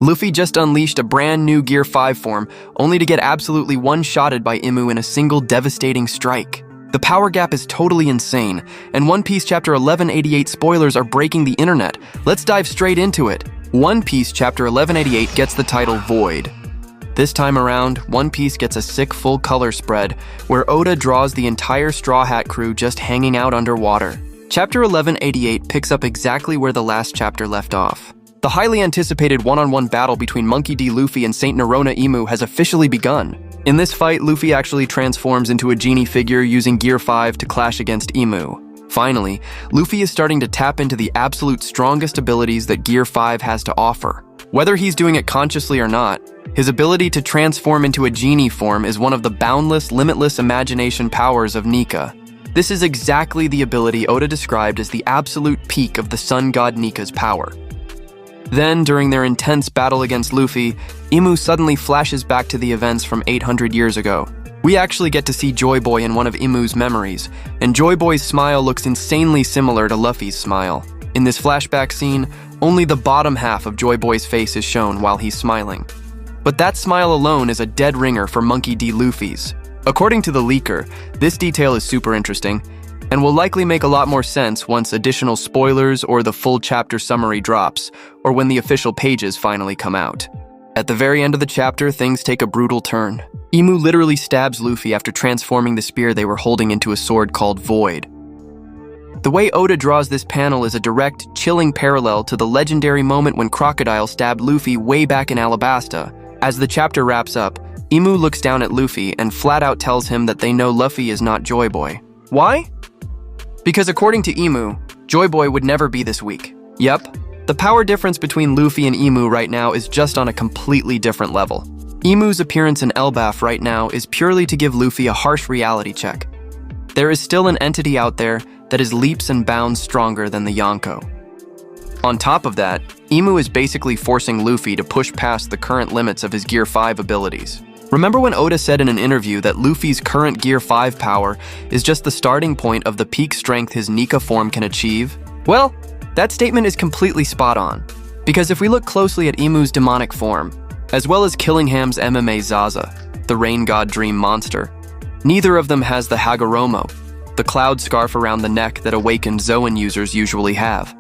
Luffy just unleashed a brand new Gear 5 form, only to get absolutely one-shotted by Imu in a single devastating strike. The power gap is totally insane, and One Piece Chapter 1188 spoilers are breaking the internet. Let's dive straight into it. One Piece Chapter 1188 gets the title Void. This time around, One Piece gets a sick full color spread, where Oda draws the entire Straw Hat crew just hanging out underwater. Chapter 1188 picks up exactly where the last chapter left off. The highly anticipated one-on-one battle between Monkey D. Luffy and Saint Nerona Imu has officially begun. In this fight, Luffy actually transforms into a genie figure using Gear 5 to clash against Imu. Finally, Luffy is starting to tap into the absolute strongest abilities that Gear 5 has to offer. Whether he's doing it consciously or not, his ability to transform into a genie form is one of the boundless, limitless imagination powers of Nika. This is exactly the ability Oda described as the absolute peak of the sun god Nika's power. Then, during their intense battle against Luffy, Imu suddenly flashes back to the events from 800 years ago. We actually get to see Joyboy in one of Imu's memories, and Joyboy's smile looks insanely similar to Luffy's smile. In this flashback scene, only the bottom half of Joyboy's face is shown while he's smiling. But that smile alone is a dead ringer for Monkey D. Luffy's. According to the leaker, this detail is super interesting, and will likely make a lot more sense once additional spoilers or the full chapter summary drops, or when the official pages finally come out. At the very end of the chapter, things take a brutal turn. Imu literally stabs Luffy after transforming the spear they were holding into a sword called Void. The way Oda draws this panel is a direct, chilling parallel to the legendary moment when Crocodile stabbed Luffy way back in Alabasta. As the chapter wraps up, Imu looks down at Luffy and flat out tells him that they know Luffy is not Joyboy. Why? Because according to Imu, Joyboy would never be this weak. Yep, the power difference between Luffy and Imu right now is just on a completely different level. Imu's appearance in Elbaf right now is purely to give Luffy a harsh reality check. There is still an entity out there that is leaps and bounds stronger than the Yonko. On top of that, Imu is basically forcing Luffy to push past the current limits of his Gear 5 abilities. Remember when Oda said in an interview that Luffy's current Gear 5 power is just the starting point of the peak strength his Nika form can achieve? Well, that statement is completely spot on. Because if we look closely at Imu's demonic form, as well as Killingham's MMA Zaza, the rain god dream monster, neither of them has the Hagoromo, the cloud scarf around the neck that awakened Zoan users usually have.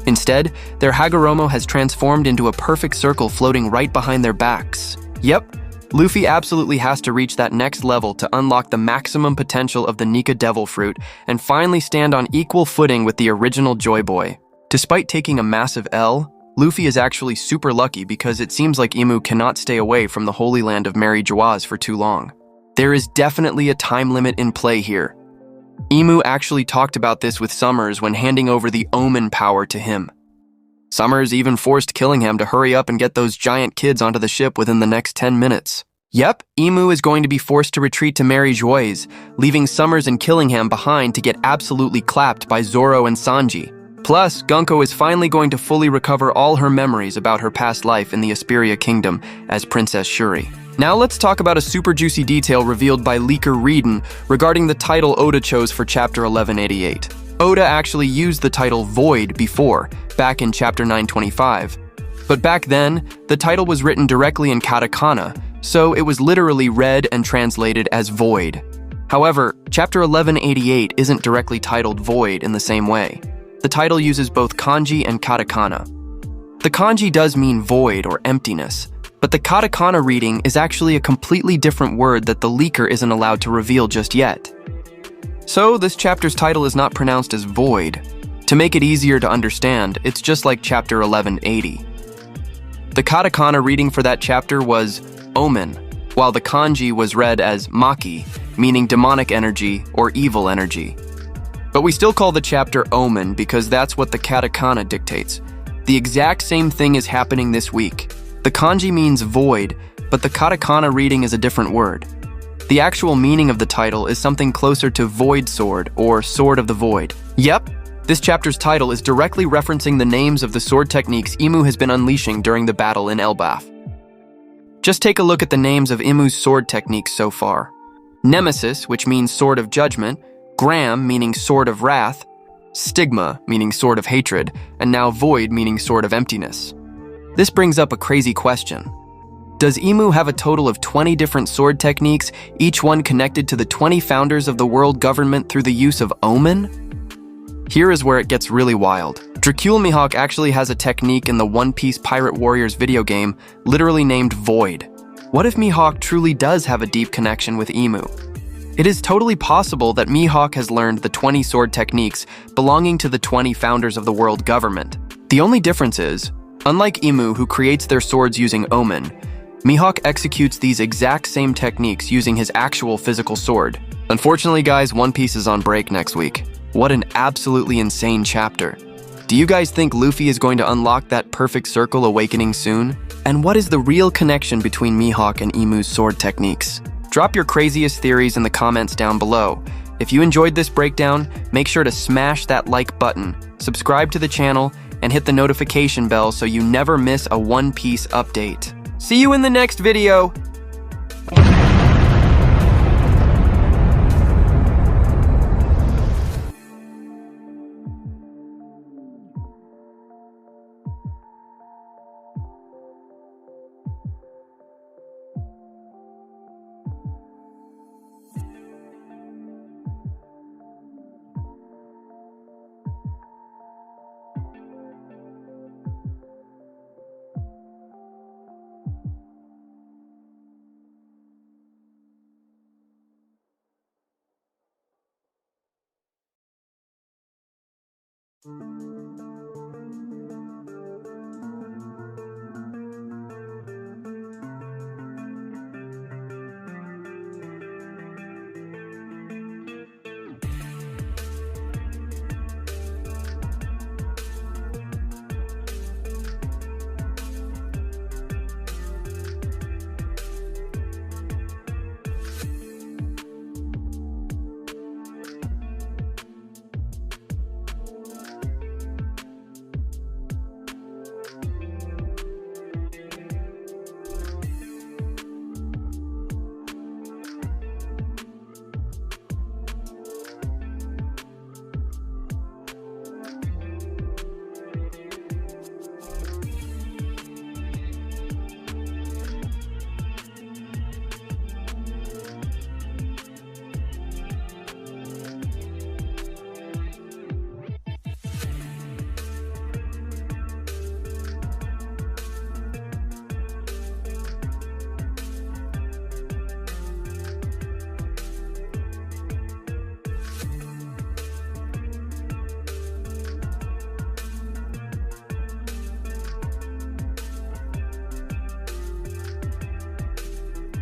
Instead, their Hagoromo has transformed into a perfect circle floating right behind their backs. Yep, Luffy absolutely has to reach that next level to unlock the maximum potential of the Nika Devil Fruit and finally stand on equal footing with the original Joyboy. Despite taking a massive L, Luffy is actually super lucky because it seems like Imu cannot stay away from the Holy Land of Mary Joaz for too long. There is definitely a time limit in play here. Imu actually talked about this with Summers when handing over the Omen power to him. Summers even forced Killingham to hurry up and get those giant kids onto the ship within the next 10 minutes. Yep, Imu is going to be forced to retreat to Mary Joaz, leaving Summers and Killingham behind to get absolutely clapped by Zoro and Sanji. Plus, Gunko is finally going to fully recover all her memories about her past life in the Asperia Kingdom as Princess Shuri. Now let's talk about a super juicy detail revealed by leaker Reedon regarding the title Oda chose for Chapter 1188. Oda actually used the title Void before, back in Chapter 925. But back then, the title was written directly in katakana, so it was literally read and translated as Void. However, Chapter 1188 isn't directly titled Void in the same way. The title uses both kanji and katakana. The kanji does mean void or emptiness, but the katakana reading is actually a completely different word that the leaker isn't allowed to reveal just yet. So this chapter's title is not pronounced as Void. To make it easier to understand, it's just like Chapter 1180. The katakana reading for that chapter was Omen, while the kanji was read as Maki, meaning demonic energy or evil energy. But we still call the chapter Omen because that's what the katakana dictates. The exact same thing is happening this week. The kanji means void, but the katakana reading is a different word. The actual meaning of the title is something closer to Void Sword or Sword of the Void. Yep, this chapter's title is directly referencing the names of the sword techniques Imu has been unleashing during the battle in Elbaf. Just take a look at the names of Imu's sword techniques so far. Nemesis, which means Sword of Judgment, Gram, meaning Sword of Wrath, Stigma, meaning Sword of Hatred, and now Void, meaning Sword of Emptiness. This brings up a crazy question. Does Imu have a total of 20 different sword techniques, each one connected to the 20 founders of the world government through the use of omen? Here is where it gets really wild. Dracule Mihawk actually has a technique in the One Piece Pirate Warriors video game, literally named Void. What if Mihawk truly does have a deep connection with Imu? It is totally possible that Mihawk has learned the 20 sword techniques belonging to the 20 founders of the world government. The only difference is, unlike Imu, who creates their swords using omen, Mihawk executes these exact same techniques using his actual physical sword. Unfortunately, guys, One Piece is on break next week. What an absolutely insane chapter. Do you guys think Luffy is going to unlock that perfect circle awakening soon? And what is the real connection between Mihawk and Imu's sword techniques? Drop your craziest theories in the comments down below. If you enjoyed this breakdown, make sure to smash that like button, subscribe to the channel, and hit the notification bell so you never miss a One Piece update. See you in the next video!